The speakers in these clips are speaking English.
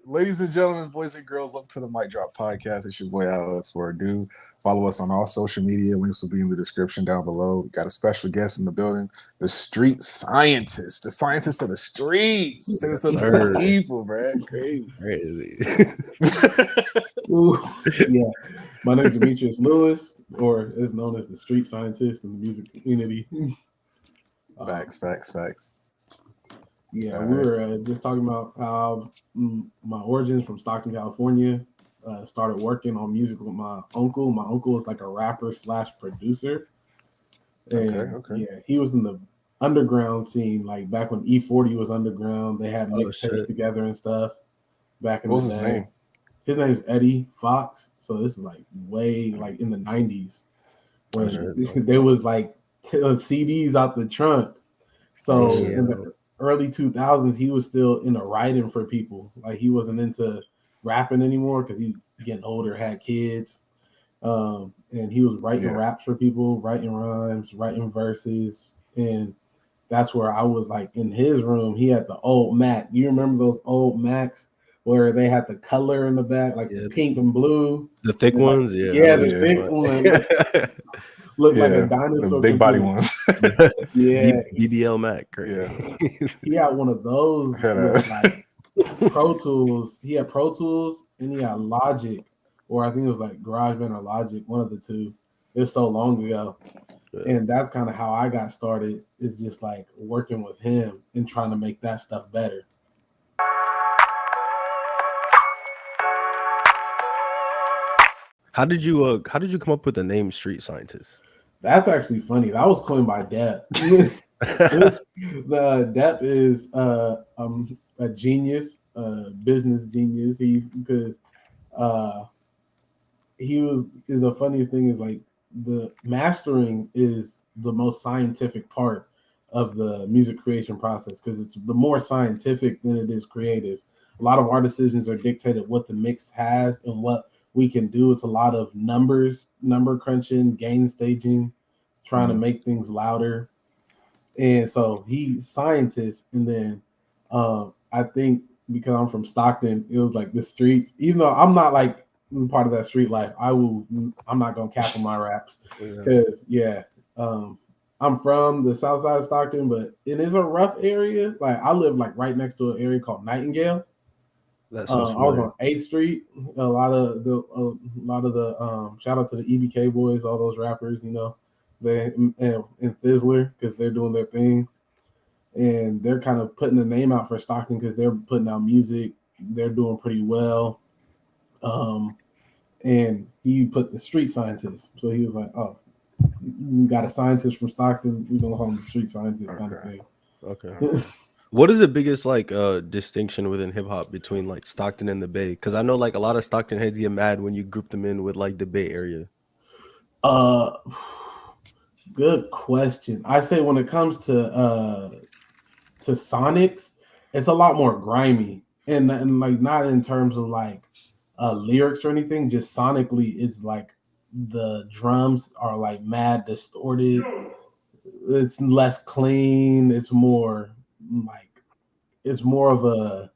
Ladies and gentlemen, boys and girls, welcome to the Mic Drop Podcast. It's your boy Alex Wardoo. Follow us on all social media. Links will be in the description down below. We got a special guest in the building, the street scientist, the scientist of the streets. Say what's up to the people, bro. Crazy. Ooh, yeah. My name is Demetrius Lewis, or is known as the street scientist in the music community. Facts. Yeah, we were just talking about how my origins from Stockton, California. Started working on music with my uncle. My uncle is like a rapper / producer. And okay. Yeah, he was in the underground scene, like back when E40 was underground. They had mixtapes together and stuff back in the day. What's his name? His name is Eddie Fox. So this is like way like in the 90s when there was like CDs out the trunk. So in the early 2000s, he was still into writing for people. Like he wasn't into rapping anymore because he getting older, had kids. And he was writing raps for people, writing rhymes, writing verses. And that's where I was like in his room. He had the old Mac. You remember those old Macs where they had the color in the back, like the pink and blue? The thick ones? The thick one. Looked like a dinosaur. The big body ones. BBL Mac. He had one of those with like Pro Tools. He had Pro Tools and he had Logic, or I think it was like GarageBand or Logic, one of the two. It was so long ago. And that's kind of how I got started, is just like working with him and trying to make that stuff better. How did you come up with the name Street Scientist? That's actually funny. That was coined by Depp. The Depp is a genius, business genius. The funniest thing is like the mastering is the most scientific part of the music creation process because it's the more scientific than it is creative. A lot of our decisions are dictated what the mix has and what we can do. It's a lot of number crunching, gain staging, trying to make things louder. And so he's scientist. And then I think because I'm from Stockton, it was like the streets, even though I'm not like part of that street life, I'm not going to cap on my raps because I'm from the south side of Stockton, but it is a rough area. Like I live like right next to an area called Nightingale. I was on 8th Street. A lot of the shout out to the EBK boys, all those rappers, you know, they and Thizzler because they're doing their thing, and they're kind of putting the name out for Stockton because they're putting out music. They're doing pretty well. And he put the street scientist, so he was like, "Oh, you got a scientist from Stockton. We're gonna call him the street scientist kind of thing." Okay. What is the biggest like distinction within hip hop between like Stockton and the Bay? Because I know like a lot of Stockton heads get mad when you group them in with like the Bay Area. Good question. I say when it comes to sonics, it's a lot more grimy and like not in terms of like lyrics or anything. Just sonically, it's like the drums are like mad distorted. It's less clean. It's more of a,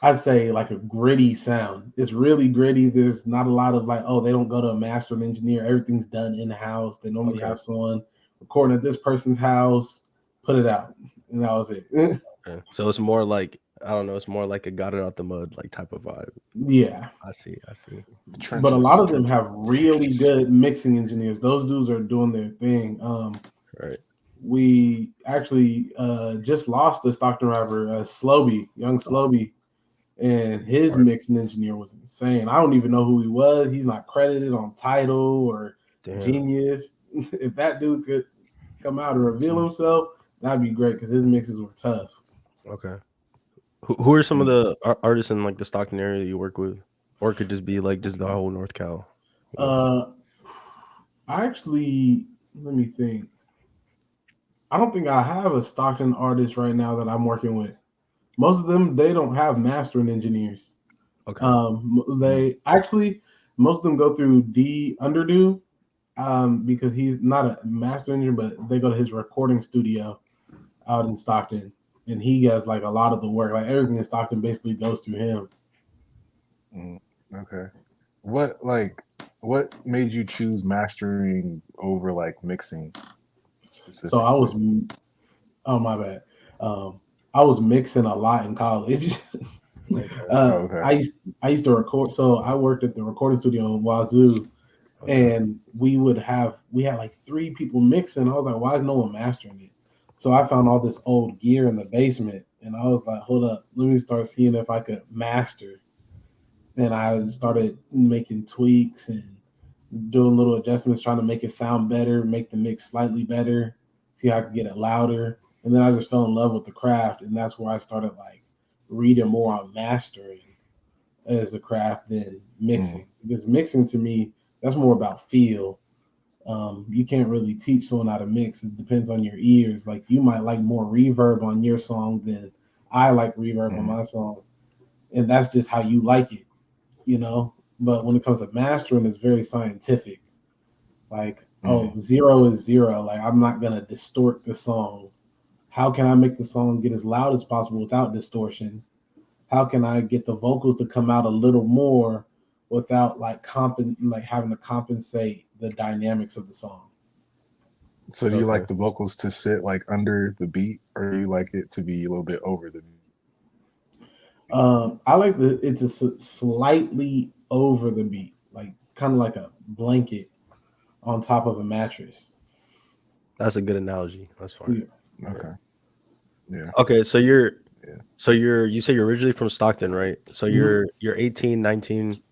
I'd say like a gritty sound. It's really gritty. There's not a lot of like, oh, they don't go to a master engineer. Everything's done in-house. They normally have someone recording at this person's house, put it out. And that was it. So it's more like, I don't know, it's more like a got it out the mud like type of vibe. Yeah. I see. But a lot of them have really good mixing engineers. Those dudes are doing their thing. Right. We actually just lost the Stockton rapper, young Slowby, and his mixing engineer was insane. I don't even know who he was. He's not credited on Tidal or Genius. If that dude could come out and reveal himself, that'd be great because his mixes were tough. Okay. Who are some of the artists in like the Stockton area that you work with, or it could just be like just the whole North Cal? Actually, let me think. I don't think I have a Stockton artist right now that I'm working with. Most of them, they don't have mastering engineers. Okay. Most of them go through D Underdo because he's not a master engineer, but they go to his recording studio out in Stockton. and he has like a lot of the work. Like everything in Stockton basically goes through him. Okay. What made you choose mastering over like mixing So I was, specifically? oh my bad. I was mixing a lot in college. Okay. I Okay. used to record. So I worked at the recording studio in Wazoo, Okay. and we had like 3 people mixing. I was like, why is no one mastering it? So I found all this old gear in the basement, and I was like, hold up, let me start seeing if I could master. And I started making tweaks and doing little adjustments, trying to make it sound better, make the mix slightly better, see how I could get it louder. And then I just fell in love with the craft, and that's where I started like reading more on mastering as a craft than Mm, mixing. Because mixing to me, that's more about feel. You can't really teach someone how to mix. It depends on your ears. Like you might like more reverb on your song than I like reverb on mm, my song, and that's just how you like it, you know. But when it comes to mastering, it's very scientific. Like, oh, mm. 0 is 0. Like I'm not gonna distort the song. How can I make the song get as loud as possible without distortion? How can I get the vocals to come out a little more without like having to compensate the dynamics of the song? So do you Okay. like the vocals to sit like under the beat, or do you like it to be a little bit over the beat? I like it's slightly over the beat, like kind of like a blanket on top of a mattress. That's a good analogy. That's fine. Yeah. Yeah. Okay. Yeah. Okay, so you're Yeah. you say you're originally from Stockton, right? So Mhm. you're 18, 19.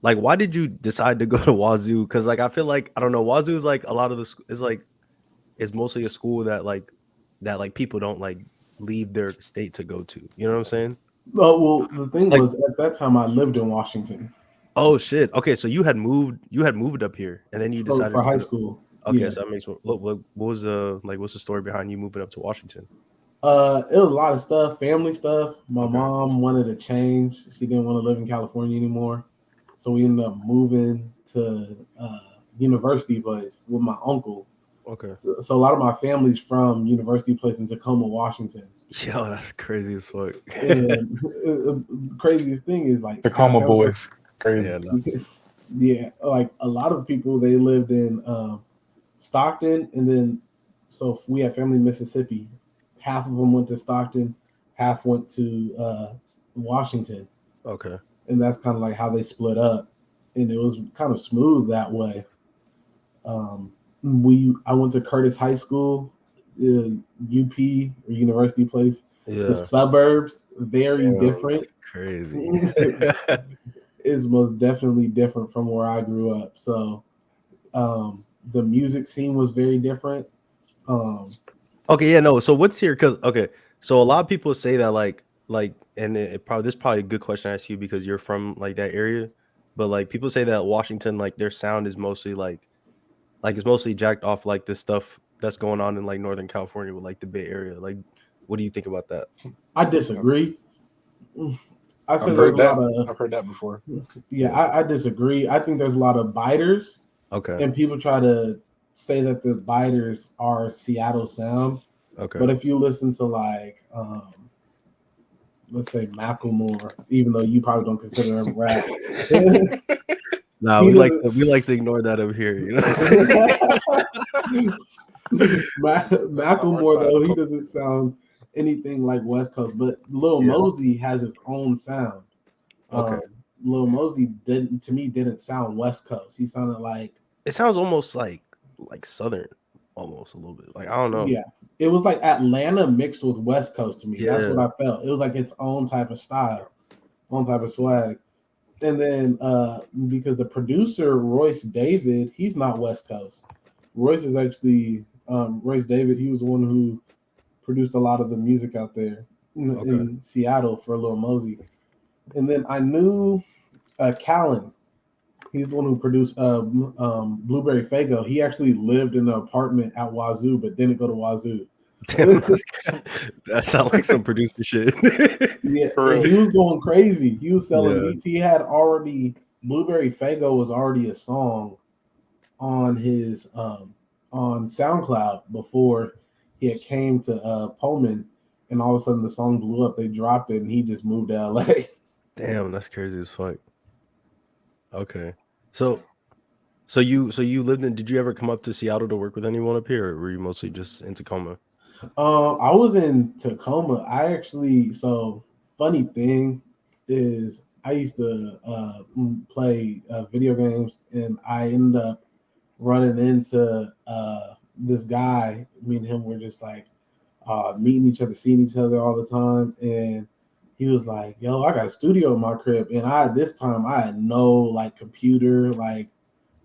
Like why did you decide to go to Wazoo? Because like I feel like I don't know, Wazoo is like a lot of the is like it's mostly a school that like people don't like leave their state to go to. You know what I'm saying? Oh, well, the thing Like was at that time I lived in Washington oh shit. Okay, so you had moved up here and then you decided for to go high to school. okay, Yeah. so that makes what was the like what's the story behind you moving up to Washington? It was a lot of stuff, family stuff. My Okay. mom wanted to change. She didn't want to live in California anymore. So we ended up moving to University Place with my uncle. Okay. So a lot of my family's from University Place in Tacoma, Washington. Yo, that's crazy as fuck. And craziest thing is like half Tacoma family, boys. Crazy. Yeah, no. yeah, like a lot of people they lived in Stockton, and then so we have family in Mississippi. Half of them went to Stockton, half went to Washington, Okay. and that's kind of like how they split up. And it was kind of smooth that way. I went to Curtis High School, UP or University Place. It's the Yeah. suburbs, very Damn, different. that's crazy. It's most definitely different from where I grew up. So the music scene was very different. Um, Okay, yeah, no. So what's here? Because okay, so a lot of people say that and it probably this is probably a good question to ask you because you're from like that area, but like people say that Washington like their sound is mostly like it's mostly jacked off like this stuff that's going on in like Northern California with like the Bay Area. Like, what do you think about that? I I've, disagree. I say I've there's heard a lot that. of I've heard that before. yeah. I disagree. I think there's a lot of biters, Okay, and people try to say that the biters are Seattle sound. okay. But if you listen to like let's say Macklemore, even though you probably don't consider him rap, Nah, he doesn't. we like to ignore that over here. You know what I'm saying? Not our Macklemore side of though, the he coast. doesn't sound anything like West Coast. But Lil Yeah. Mosey has his own sound. Okay. Um, Lil Mosey didn't sound West Coast. He sounded like It sounds almost like Southern, almost a little bit. Like I don't know. yeah, it was like Atlanta mixed with West Coast to me. That's Yeah. what I felt. It was like its own type of style, own type of swag. And then because the producer Royce David, he's not West Coast. Royce is actually Royce David. He was the one who produced a lot of the music out there Okay. in Seattle for Lil Mosey. And then I knew Callan. He's the one who produced Blueberry Fago. He actually lived in an apartment at Wazoo, but didn't go to Wazoo. Damn, that sounds like some producer shit. Yeah, For and real. he was going crazy. He was selling Yeah. beats. He had already Blueberry Fago was already a song on his on SoundCloud before he had came to Pullman, and all of a sudden the song blew up. They dropped it, and he just moved to LA. Damn, that's crazy as fuck. Okay, so so you lived in? Did you ever come up to Seattle to work with anyone up here, or were you mostly just in Tacoma? I was in Tacoma. So funny thing is, I used to play video games, and I ended up running into this guy. Me and him were just like meeting each other, seeing each other all the time, and he was like, "Yo, I got a studio in my crib," and this time I had no like computer, like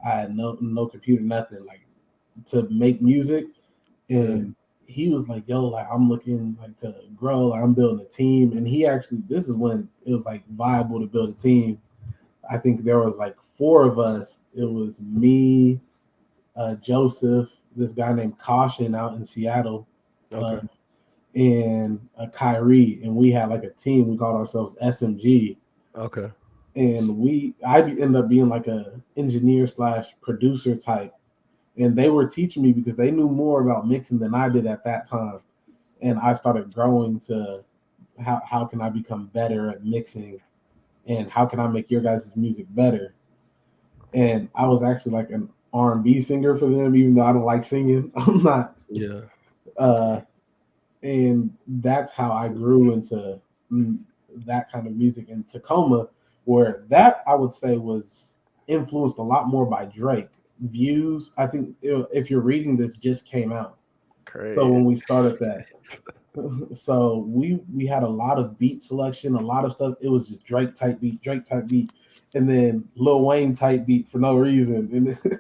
I had no computer, nothing like to make music, and he was like, "Yo, like I'm looking like to grow, like I'm building a team," and this is when it was like viable to build a team. I think there was like four of us. It was me, Joseph, this guy named Caution out in Seattle, Okay. um, and Kyrie, and we had like a team. We called ourselves SMG, Okay. and I ended up being like a engineer slash producer type, and they were teaching me because they knew more about mixing than I did at that time, and I started growing to how can I become better at mixing, and how can I make your guys' music better. And I was actually like an R&B singer for them, even though I don't like singing. I'm not. Yeah. Uh, and that's how I grew into that kind of music in Tacoma, where that I would say was influenced a lot more by Drake. Views, I think, if you're reading this, just came out. So Crazy. when we started that, so we had a lot of beat selection, a lot of stuff. It was just Drake type beat, and then Lil Wayne type beat for no reason, and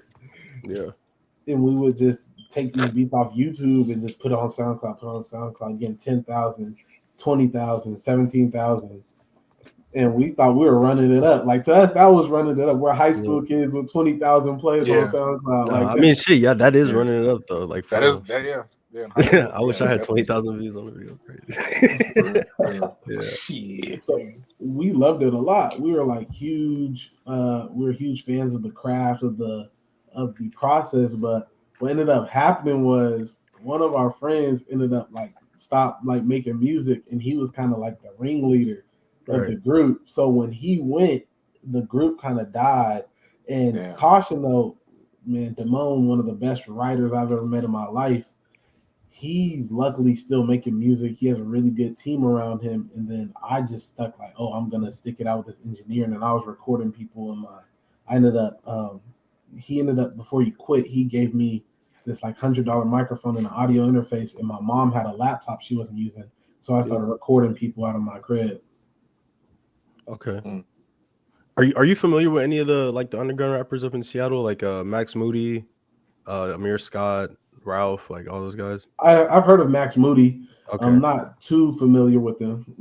Yeah. and we would just take these beats off YouTube and just put it on SoundCloud, getting 10,000, 20,000, 17,000. And we thought we were running it up. Like to us, that was running it up. We're high Yeah. school kids with 20,000 plays on Yeah, SoundCloud. No, Like I mean shit, yeah, that is yeah. running it up though. Like for That is real. that. Yeah, yeah. In high Yeah, school, I wish yeah, I had definitely. 20,000 views on the video. Crazy. For real. Yeah. Shit. so we loved it a lot. We were like huge, we were huge fans of the craft of the process. But what ended up happening was one of our friends ended up like stopped like making music, and he was kind of like the ringleader of Right. the group. So when he went, the group kind of died. And Yeah. caution though, man, Damone, one of the best writers I've ever met in my life, he's luckily still making music. He has a really good team around him. And then I just stuck like, oh, I'm gonna stick it out with this engineering. And I was recording people in my. I ended up. He ended up before he quit. He gave me this like $100 microphone and an audio interface. And my mom had a laptop she wasn't using, so I started recording people out of my crib. Okay. Mm. Are you familiar with any of the like the underground rappers up in Seattle, like Max Moody, Amir Scott, Ralph, like all those guys? I've heard of Max Moody. Okay. I'm not too familiar with them.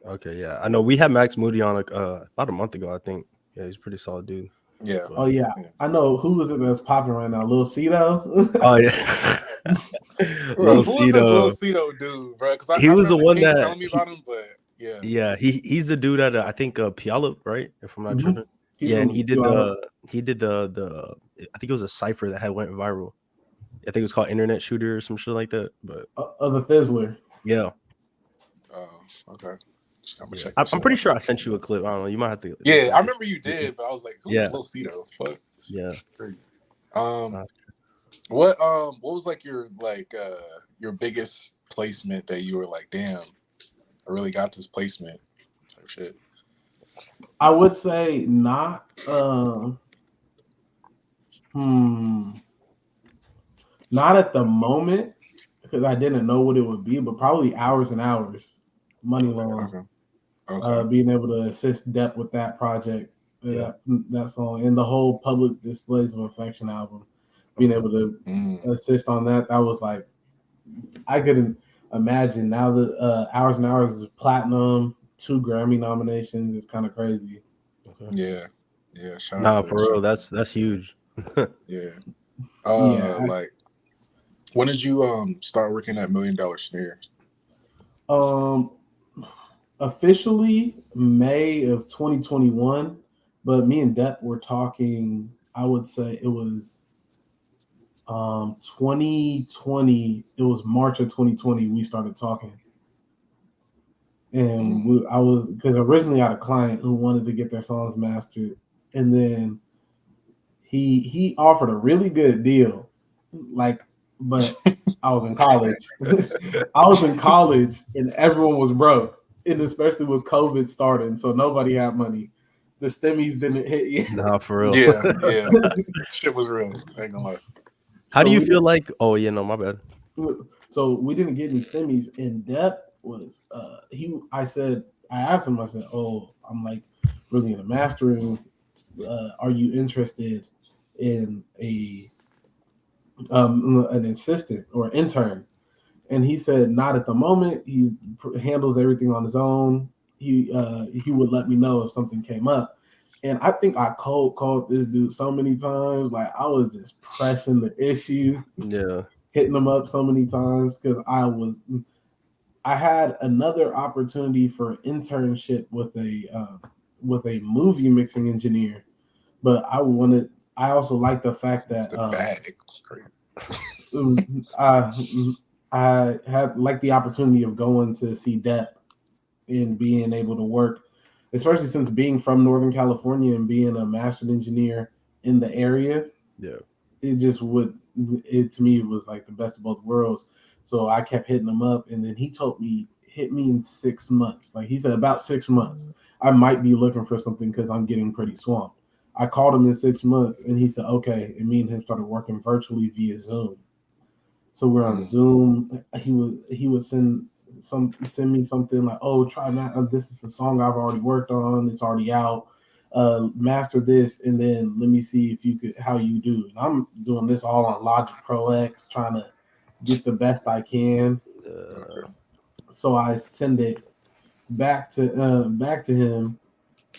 Okay, yeah. I know we had Max Moody on like about a month ago, I think. Yeah, he's a pretty solid dude. Yeah. Oh But yeah, Yeah. I know who is it that's popping right now? Lil Cito. oh yeah. Bro, Lil who is this Lil Cito. Cito dude, bro? Because He I was the remember one King that telling me about him, but yeah. yeah, he's the dude at I think Puyallup, right? If I'm not Mm-hmm. tripping. He's Yeah, and from he did the I think it was a cipher that had went viral. I think it was called Internet Shooter or some shit like that. But of the Fizzler. yeah, Oh, okay. I'm gonna yeah. check this I'm shit pretty out. sure I sent you a clip. I don't know. You might have to. Yeah, I remember you did, but I was like, who's Yeah, Lil Cito? Fuck. yeah. Crazy. That's What was like your biggest placement that you were like, damn, I really got this placement type shit. I would say not. Not at the moment because I didn't know what it would be, but probably Hours and Hours, Money Long. Okay. Being able to assist Depp with that project, Yeah. that song, and the whole Public Displays of Affection album. Being able to assist on that was like I couldn't imagine. Now that Hours and Hours is platinum, 2 Grammy nominations, it's kind of crazy. Yeah. Yeah. Shout out Nah, to for real, that's huge. yeah. Yeah. Like when did you start working at $1 Million Snare? Officially May of 2021, but me and Depp were talking. I would say it was 2020. It was March of 2020. We started talking, and I was because originally I had a client who wanted to get their songs mastered, and then he offered a really good deal, like, but I was in college. I was in college, and everyone was broke, and especially with COVID starting, so nobody had money. The stimmies didn't hit yet. Nah, for real. Yeah. Shit was real. I ain't gonna lie. How do So you we feel didn't. like? Oh yeah, no, my bad. So we didn't get any stimmies, and Depp was he. I asked him. I said, "Oh, I'm like really into mastering. Are you interested in an assistant or intern?" And he said, "Not at the moment. He handles everything on his own. He would let me know if something came up." And I think I cold called this dude so many times. Like I was just pressing the issue, Yeah, hitting him up so many times because I had another opportunity for internship with a movie mixing engineer, but I also like the fact It's that the bag. Crazy. I I had like the opportunity of going to see Depp and being able to work, especially since being from Northern California and being a master engineer in the area. yeah. It just would it to me it was like the best of both worlds. So I kept hitting him up, and then he told me hit me in 6 months. Like he said, about 6 months, I might be looking for something because I'm getting pretty swamped. I called him in 6 months, and he said okay, and me and him started working virtually via Zoom. So we're on Zoom. He would send me something like, oh, try that. This is a song I've already worked on. It's already out. Master this, and then let me see if you could how you do. And I'm doing this all on Logic Pro X, trying to get the best I can. Uh, So I send it back to him,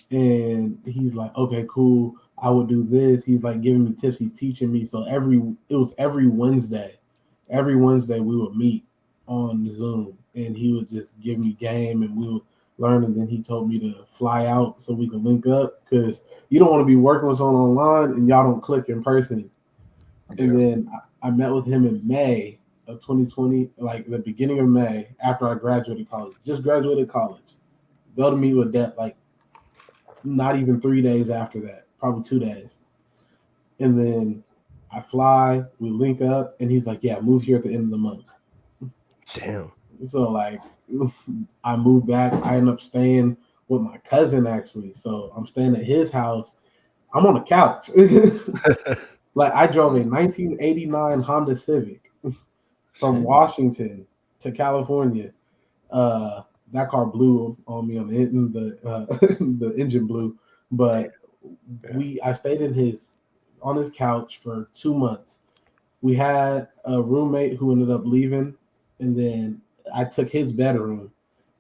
and he's like, okay, cool. I would do this. He's like giving me tips. He's teaching me. So it was every Wednesday. Every Wednesday we would meet on Zoom, and he would just give me game, and we would learn. And then he told me to fly out so we could link up because you don't want to be working with someone online and y'all don't click in person. And Yeah. then I met with him in May of 2020, like the beginning of May after I graduated college. Just graduated college. Go to meet with Depp like not even 3 days after that, probably 2 days. And then I fly, we link up, and he's like, yeah, move here at the end of the month. damn. So, like, I moved back. I end up staying with my cousin, actually. So, I'm staying at his house. I'm on a couch. Like, I drove a 1989 Honda Civic from Washington to California. That car blew on me on the engine blew, but I stayed on his couch for 2 months. We had a roommate who ended up leaving, and then I took his bedroom,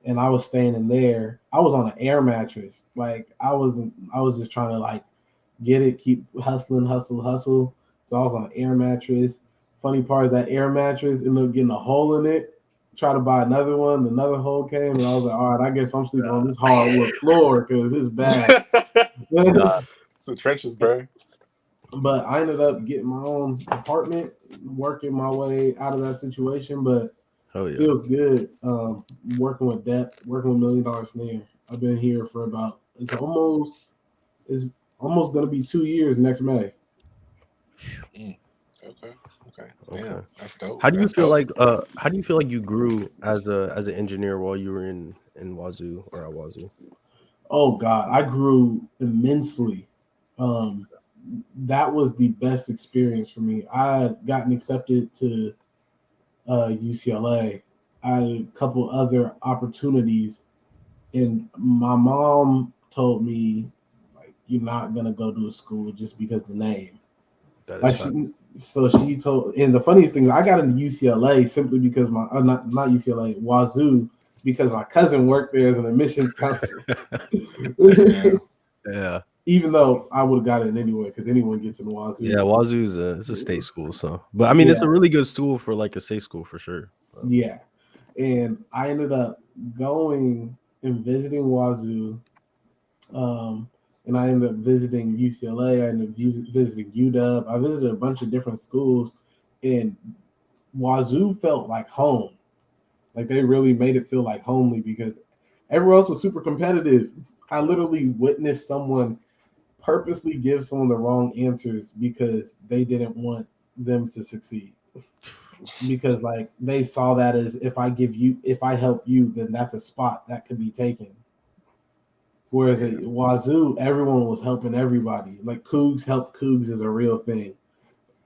and I was staying in there. I was on an air mattress, like I was just trying to like get it, keep hustling, hustle. So I was on an air mattress. Funny part is that air mattress ended up getting a hole in it. Try to buy another one, another hole came, and I was like, all right, I guess I'm sleeping on this hardwood floor because it's bad. Nah, It's the trenches, bro. But I ended up getting my own apartment, working my way out of that situation. But hell it yeah. feels good working with Depp, working with $1 Million Snare. I've been here for about it's almost gonna be 2 years next May. Okay. Okay. Okay. Damn. That's dope. How do you That's feel dope. like how do you feel like you grew as an engineer while you were in Wazoo or at Wazoo? Oh God, I grew immensely. Um, that was the best experience for me. I had gotten accepted to UCLA. I had a couple other opportunities, and my mom told me like you're not gonna go to a school just because the name. That is Like fact. she told, and the funniest thing is I got into UCLA simply because my not UCLA Wazoo because my cousin worked there as an admissions counselor. Yeah. Yeah. Even though I would have got it anyway because anyone gets in Wazoo. Yeah, Wazoo's it's a state school, so but I mean it's Yeah, a really good school for like a state school for sure. yeah. And I ended up going and visiting Wazoo. Um, and I ended up visiting UCLA. I ended up visiting UW. I visited a bunch of different schools. and Wazoo felt like home. Like they really made it feel like homely because everyone else was super competitive. I literally witnessed someone purposely give someone the wrong answers because they didn't want them to succeed. Because like they saw that as if I help you, then that's a spot that could be taken. Whereas at Wazoo, everyone was helping everybody. Like Cougs help Cougs is a real thing.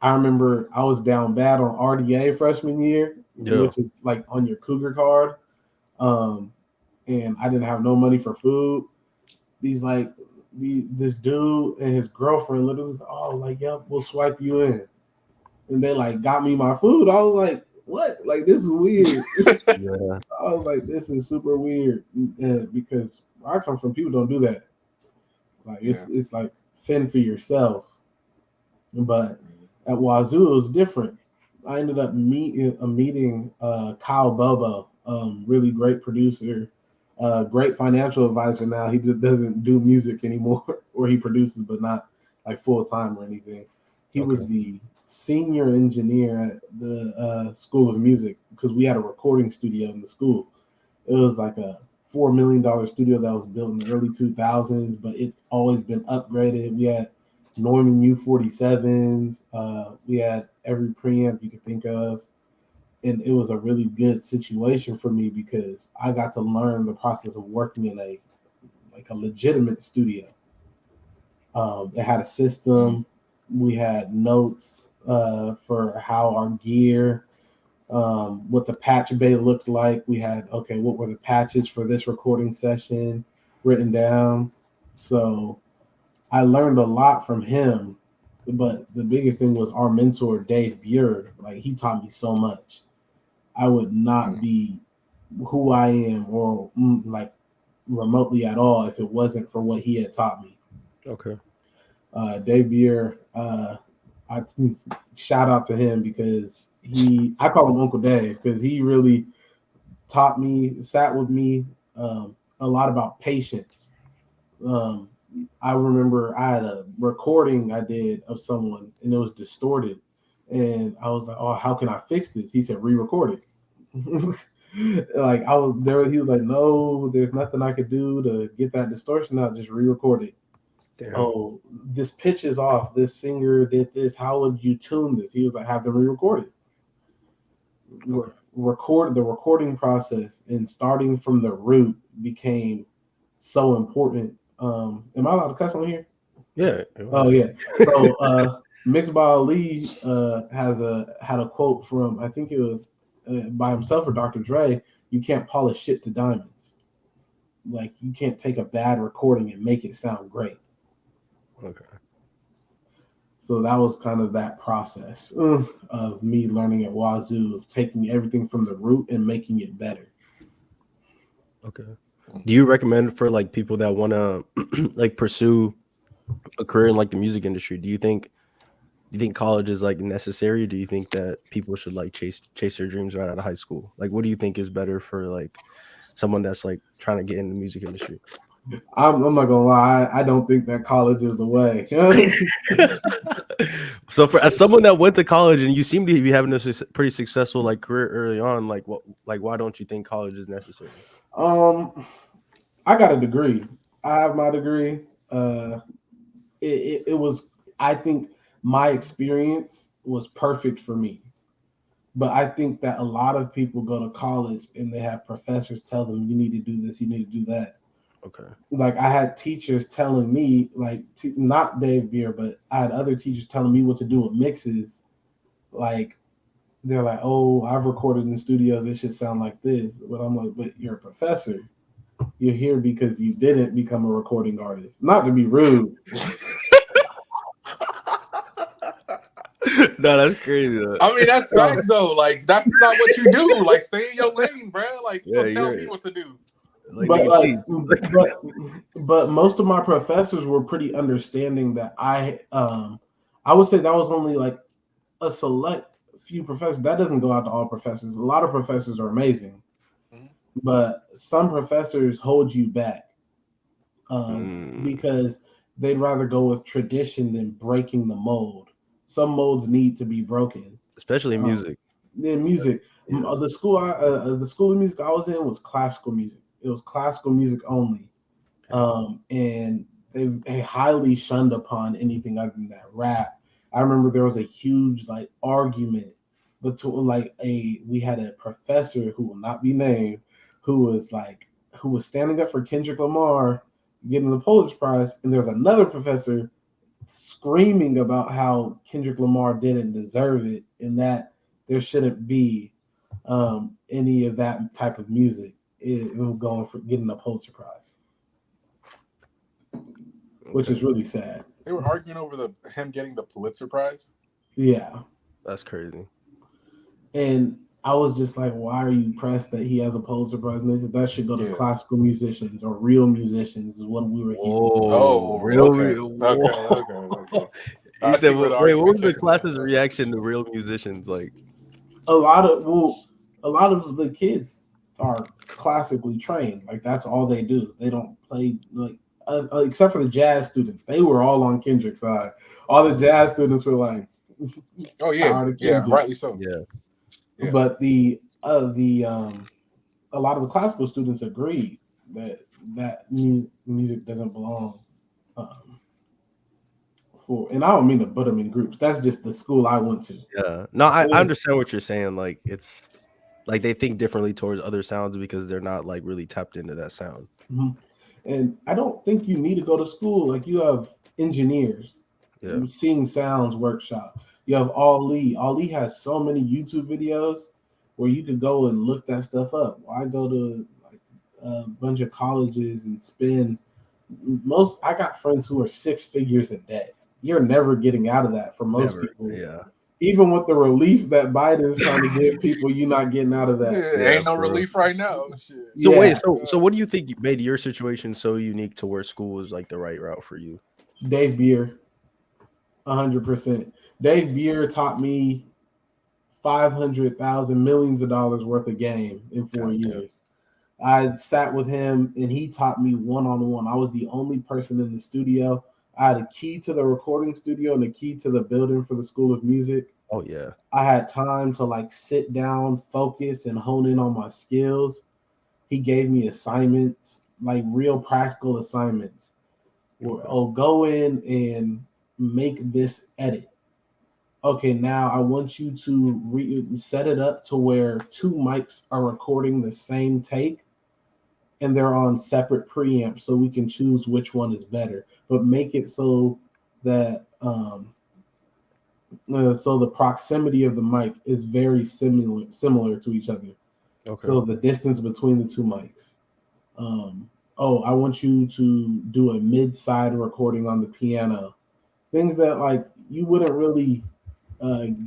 I remember I was down bad on RDA freshman year, which is like on your Cougar card. And I didn't have no money for food. This dude and his girlfriend literally was, oh, like, yep, we'll swipe you in. And they like got me my food. I was like, what? Like, this is weird. Yeah. I was like, this is super weird. And because where I come from, people don't do that. Like, it's like fend for yourself. But at Wazoo, it was different. I ended up meeting Kyle Bobo, really great producer, great financial advisor now. He just doesn't do music anymore, or he produces, but not like full time or anything. He was the senior engineer at the School of Music because we had a recording studio in the school. It was like a $4 million studio that was built in the early 2000s, but it's always been upgraded. We had Norman U47s. We had every preamp you could think of. And it was a really good situation for me because I got to learn the process of working in a legitimate studio. It had a system. We had notes for how our gear, what the patch bay looked like. We had, what were the patches for this recording session written down. So I learned a lot from him, but the biggest thing was our mentor, Dave Buer. Like, he taught me so much. I would not be who I am or like remotely at all if it wasn't for what he had taught me. Okay. Dave Buer, I shout out to him because I call him Uncle Dave because he really taught me, sat with me a lot about patience. I remember I had a recording I did of someone and it was distorted. And I was like, oh, how can I fix this? He said, re-record it. Like I was there. He was like, no, there's nothing I could do to get that distortion out. Just re-record it. Damn. Oh, this pitch is off. This singer did this. How would you tune this? He was like, have them re-record it. Record the recording process and starting from the root became so important. Am I allowed to cuss on here? Yeah. Oh yeah. So Mixed by Ali had a quote from, I think it was by himself or Dr. Dre. You can't polish shit to diamonds. Like, you can't take a bad recording and make it sound great. Okay. So that was kind of that process of me learning at Wazoo, of taking everything from the root and making it better. Okay. Do you recommend for like people that want to like pursue a career in like the music industry? Do you think college is like necessary? Do you think that people should like chase their dreams right out of high school? Like, what do you think is better for like someone that's like trying to get in the music industry? I'm not gonna lie, I don't think that college is the way. So for as someone that went to college and you seem to be having a pretty successful like career early on, like why don't you think college is necessary? I got a degree. I have my degree. It was, I think my experience was perfect for me. But I think that a lot of people go to college and they have professors tell them, you need to do this, you need to do that. Okay. Like, I had teachers telling me, like, not Dave Buer, but I had other teachers telling me what to do with mixes. Like, they're like, oh, I've recorded in studios, it should sound like this. But I'm like, but you're a professor. You're here because you didn't become a recording artist. Not to be rude. No, that's crazy though. I mean, that's facts though. Like, that's not what you do. Like, stay in your lane, bro. Like, you don't tell me what to do. But most of my professors were pretty understanding that I would say that was only like a select few professors. That doesn't go out to all professors. A lot of professors are amazing, but some professors hold you back because they'd rather go with tradition than breaking the mold. Some molds need to be broken. especially music. In music. Yeah. The school of music I was in was classical music. It was classical music only, and they highly shunned upon anything other than that rap. I remember there was a huge like argument between we had a professor who will not be named who was standing up for Kendrick Lamar getting the Pulitzer Prize, and there's another professor screaming about how Kendrick Lamar didn't deserve it and that there shouldn't be any of that type of music going for getting a Pulitzer Prize, which is really sad. They were arguing over him getting the Pulitzer Prize. Yeah, that's crazy. And I was just like, why are you pressed that he has a Pulitzer Prize? And they said that should go to classical musicians or real musicians is what we were hearing. Oh, real? Okay. He said, "Wait, what was the class's reaction to real musicians?" Like, a lot of the kids are classically trained. Like that's all they do. They don't play except for the jazz students. They were all on Kendrick's side. All the jazz students were like, "Oh yeah, rightly so." Yeah. But a lot of the classical students agreed that music doesn't belong. And I don't mean to put them in groups. That's just the school I went to. Yeah, no, I understand what you're saying. Like it's like they think differently towards other sounds because they're not like really tapped into that sound. Mm-hmm. And I don't think you need to go to school. Like you have engineers, seeing sounds workshop. You have Ali. Ali has so many YouTube videos where you could go and look that stuff up. I go to like a bunch of colleges and spend I got friends who are 6 figures in debt. You're never getting out of that for most people. Yeah. Even with the relief that Biden is trying to give people, you're not getting out of that. Ain't no relief right now. Shit. So wait, so what do you think made your situation so unique to where school was like the right route for you? Dave Beer, 100%. Dave Beer taught me $500,000 millions of dollars worth of game in 4 years. I sat with him and he taught me one-on-one. I was the only person in the studio. I had a key to the recording studio and a key to the building for the School of Music. Oh yeah. I had time to like sit down, focus, and hone in on my skills. He gave me assignments, like real practical assignments. Go in and make this edit. Okay, now I want you to set it up to where 2 mics are recording the same take and they're on separate preamps so we can choose which one is better, but make it so that so the proximity of the mic is very similar to each other. Okay. So the distance between the 2 mics. I want you to do a mid-side recording on the piano. Things that like you wouldn't really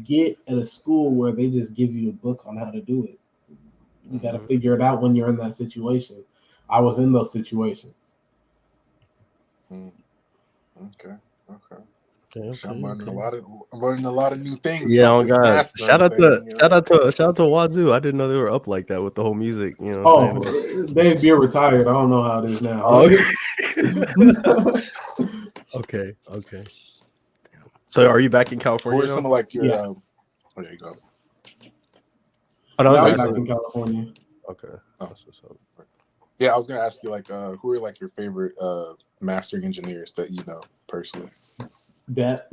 get at a school where they just give you a book on how to do it. You got to figure it out when you're in that situation. I was in those situations. Okay. I'm learning a lot of new things. Yeah, oh god! Shout out to Wazoo. I didn't know they were up like that with the whole music. You know. Dave Beer retired. I don't know how it is now. Okay. So, are you back in California? Or something like your. Oh, there you go. I was back in California. Okay. That's what's up. Yeah, I was gonna ask you like, who are like your favorite mastering engineers that you know personally? That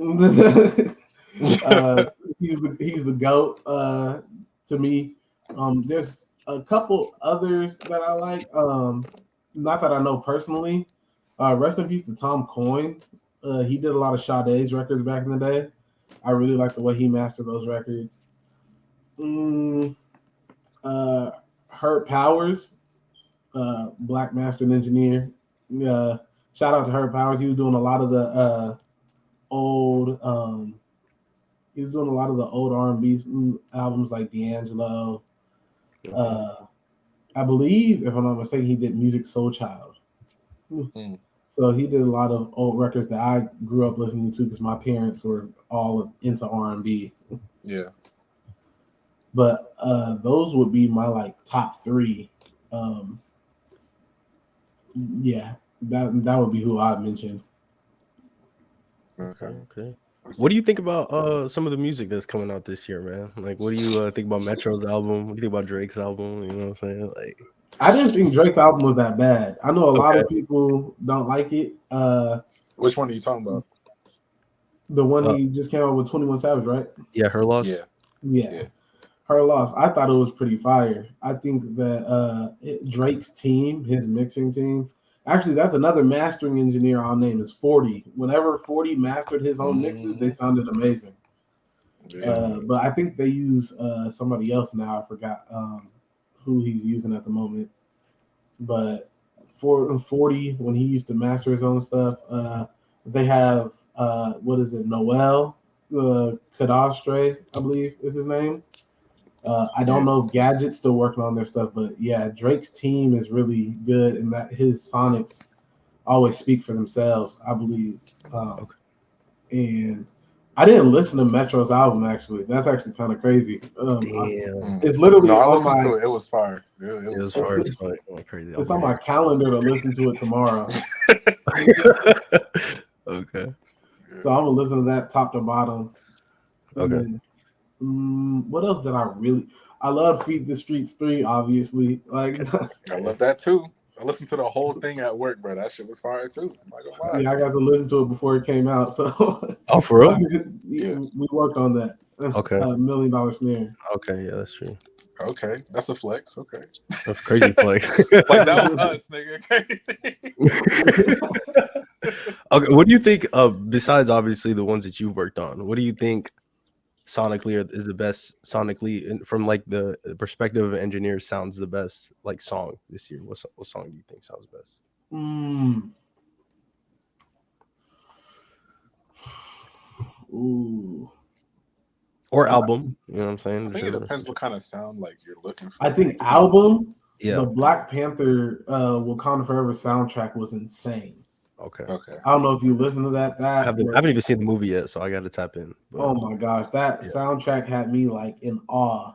he's the GOAT to me. There's a couple others that I like. Not that I know personally. Rest in peace to Tom Coyne. He did a lot of Sade's records back in the day. I really like the way he mastered those records. Herb Powers, Black Mastering Engineer. Shout out to Herb Powers. He was doing a lot of the old R&B albums like D'Angelo. I believe, if I'm not mistaken, he did Music Soul Child. So he did a lot of old records that I grew up listening to because my parents were all into R&B. Yeah. But those would be my like top 3. Yeah, that would be who I mentioned. Okay. What do you think about some of the music that's coming out this year, man? Like, what do you think about Metro's album? What do you think about Drake's album? You know what I'm saying? Like, I didn't think Drake's album was that bad. I know a lot okay, of people don't like it. Which one are you talking about? The one uh, he just came out with 21 Savage, right? yeah, Her Loss. Yeah, Yeah. yeah. Her Loss. I thought it was pretty fire. I think that Drake's team, his mixing team, actually, that's another mastering engineer I'll name is 40. Whenever 40 mastered his own mixes, they sounded amazing. Yeah. But I think they use somebody else now. I forgot who he's using at the moment. But for 40, when he used to master his own stuff, they have what is it, Noel Cadastre, I believe is his name. I don't know if Gadget's still working on their stuff, but yeah, Drake's team is really good, and that his sonics always speak for themselves, I believe. Okay. And I didn't listen to Metro's album actually. That's actually kind of crazy. Damn, It's literally I on listened my. to it. It was fire. it was far as fuck. Oh, crazy. It's on my calendar to listen to it tomorrow. Okay. So I'm gonna listen to that top to bottom. And Okay. then, what else did I really? I love Feed the Streets 3, obviously. Like, I love that too. I listened to the whole thing at work, bro. That shit was fire too. I'm not gonna lie. yeah, I got to listen to it before it came out. So, Oh, for real? we worked on that. Okay. $1 million snare. Okay, yeah, that's true. Okay, that's a flex. Okay, That's crazy flex. like that was us, nigga. Okay, what do you think? Besides obviously the ones that you've worked on, what do you think sonically is the best sonically from like the perspective of engineers sounds the best like song this year? What song do you think sounds best? Ooh. Or album, you know what I'm saying? I think it depends what kind of sound like you're looking for. I think album. Yeah. The Black Panther Wakanda Forever soundtrack was insane. Okay. I don't know if you listen to that. I haven't even seen the movie yet, so I got to tap in. But, oh my gosh, that soundtrack had me like in awe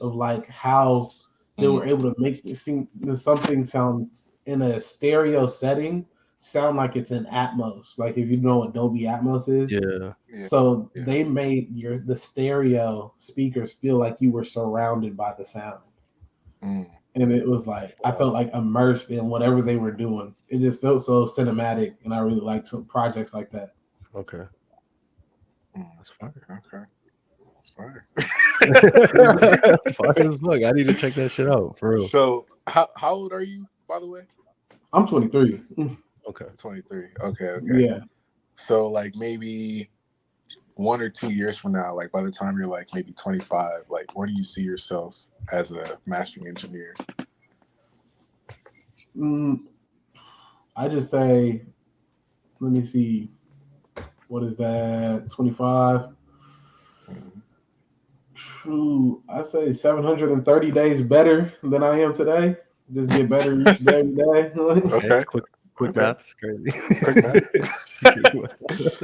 of like how they were able to make something sound in a stereo setting sound like it's in Atmos. Like if you know what Dolby Atmos is. Yeah. So they made the stereo speakers feel like you were surrounded by the sound. And it was like I felt like immersed in whatever they were doing. It just felt so cinematic, and I really like some projects like that. Okay. That's fire. Okay. That's fire. That's fire as fuck. I need to check that shit out for real. So how old are you, by the way? I'm 23. Okay. 23. Okay. Yeah. So like maybe 1 or 2 years from now, like by the time you're like maybe 25, like where do you see yourself as a mastering engineer? I just say, let me see, what is that? 25. True. I say 730 days better than I am today. Just get better each day every day. Okay. Quick maths, crazy. Quick math.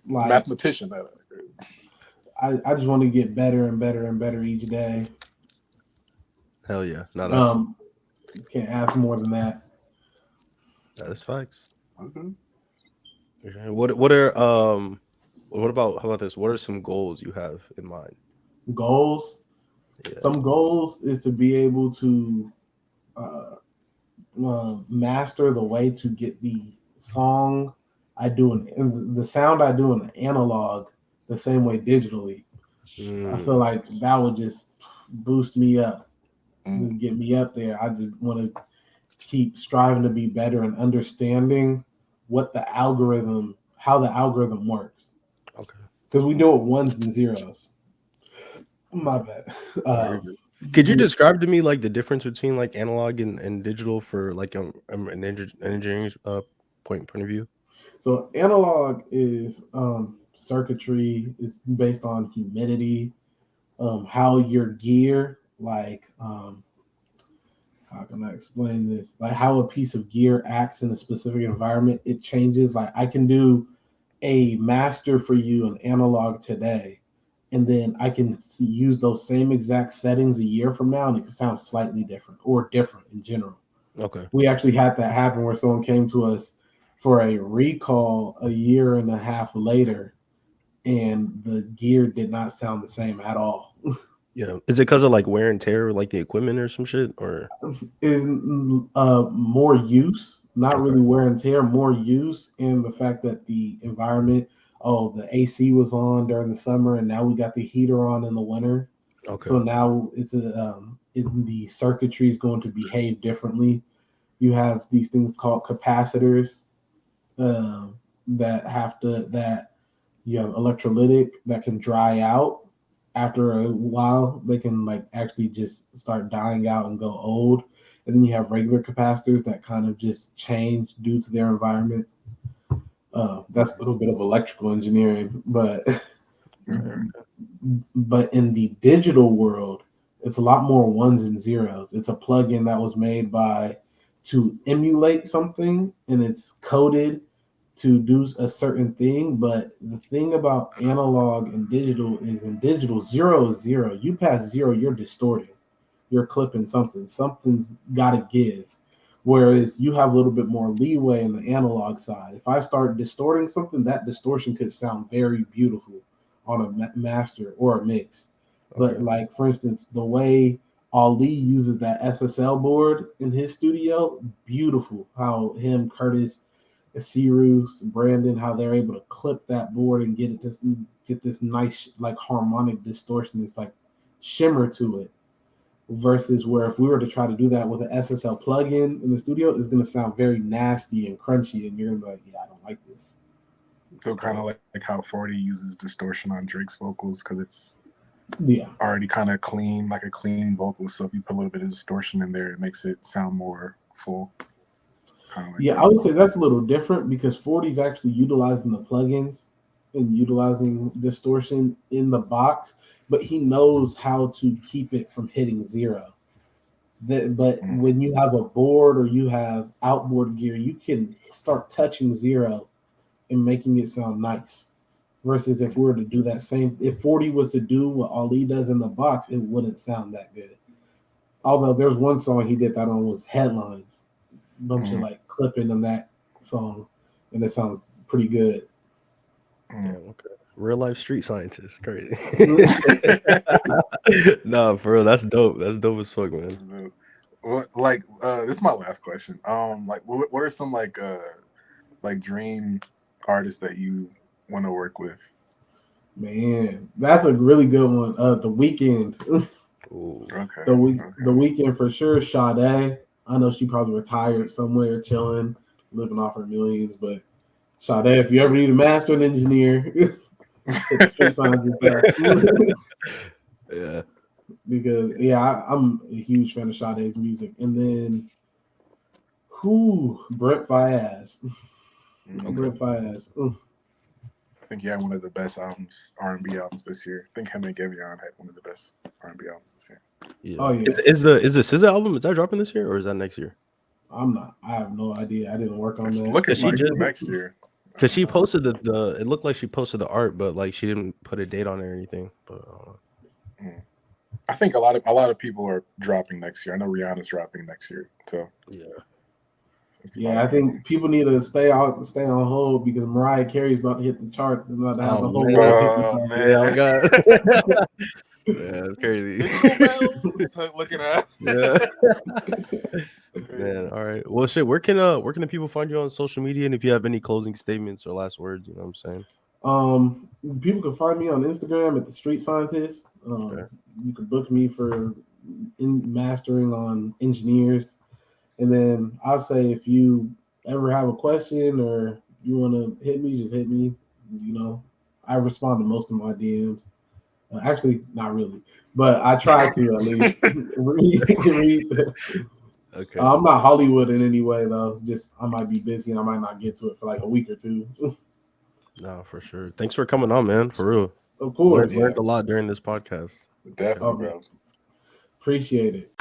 Like, mathematician. I just want to get better and better and better each day. Hell yeah. No, that's can't ask more than that. That's facts. Okay. What are how about this? What are some goals you have in mind? Goals. Yeah. Some goals is to be able to master the way to get the song I do in the sound I do in analog the same way digitally. I feel like that would just boost me up, just get me up there. I just want to keep striving to be better and understanding how the algorithm works. Okay. Because we do it ones and zeros. My bad. Could you describe to me like the difference between like analog and digital for like an engineering point of view? So analog is circuitry. It's based on humidity, how your gear, like how can I explain this? Like how a piece of gear acts in a specific environment, it changes. Like I can do a master for you in analog today, and then I can use those same exact settings a year from now, and it can sound slightly different or different in general. Okay. We actually had that happen where someone came to us for a recall a year and a half later, and the gear did not sound the same at all. Yeah. Is it because of like wear and tear, like the equipment or some shit, or Is more use, not really wear and tear, more use, and the fact that the environment. Oh, the AC was on during the summer, and now we got the heater on in the winter. okay? So now the circuitry is going to behave differently. You have these things called capacitors that you have electrolytic that can dry out after a while. They can like actually just start dying out and go old. And then you have regular capacitors that kind of just change due to their environment. That's a little bit of electrical engineering, but but in the digital world, it's a lot more ones and zeros. It's a plugin that was made to emulate something, and it's coded to do a certain thing. But the thing about analog and digital is, in digital, 0 is 0. You pass 0, you're distorting. You're clipping something. Something's got to give. Whereas you have a little bit more leeway in the analog side. If I start distorting something, that distortion could sound very beautiful on a master or a mix. But like, for instance, the way Ali uses that SSL board in his studio, beautiful. How him, Curtis, Cyrus, Brandon, how they're able to clip that board and get this nice like harmonic distortion. It's like shimmer to it. Versus where if we were to try to do that with an SSL plugin in the studio, it's going to sound very nasty and crunchy, and you're going to be like, yeah, I don't like this. So kind of like how 40 uses distortion on Drake's vocals because it's already kind of clean, like a clean vocal. So if you put a little bit of distortion in there, it makes it sound more full. Like I would say that's a little different because 40 is actually utilizing the plugins and utilizing distortion in the box, but he knows how to keep it from hitting 0. But when you have a board or you have outboard gear, you can start touching 0 and making it sound nice. Versus if we were to do that same, if 40 was to do what Ali does in the box, it wouldn't sound that good. Although there's one song he did that on was Headlines, bunch of like clipping on that song, and it sounds pretty good. Yeah, okay. Real life street scientist, crazy. No, for real, that's dope. That's dope as fuck, man. Like, this is my last question. Like, what are some like dream artists that you want to work with? Man, that's a really good one. The Weeknd. Okay. The Weeknd for sure. Sade. I know she probably retired somewhere, chilling, living off her millions. But Sade, if you ever need a mastering engineer, it's street science and stuff. Yeah. Because I'm a huge fan of Sade's music. And then Brent Faiyaz. Brent Faiyaz. I think he had one of the best R&B albums this year. I think him and Gavion had one of the best R&B albums this year. Yeah. Oh yeah. Is the SZA album, is that dropping this year or is that next year? I'm not. I have no idea. I didn't work on that. Look at next year. Because she posted the it looked like she posted the art, but like she didn't put a date on it or anything. But I think a lot of people are dropping next year. I know Rihanna's dropping next year. So yeah, I think people need to stay on hold because Mariah Carey's about to hit the charts and about to have the whole world. Yeah, oh God. Yeah, it's crazy. Looking at Man, all right. Well, shit. Where can the people find you on social media? And if you have any closing statements or last words, you know what I'm saying. People can find me on Instagram at the Street Scientist. You can book me for mastering on engineers, and then I'll say if you ever have a question or you want to hit me, just hit me. You know, I respond to most of my DMs. Actually, not really, but I try to at least read. Okay. I'm not Hollywood in any way though. Just I might be busy and I might not get to it for like a week or two. No, for sure. Thanks for coming on, man. For real. Of course. Learned a lot during this podcast. Definitely, bro. Appreciate it.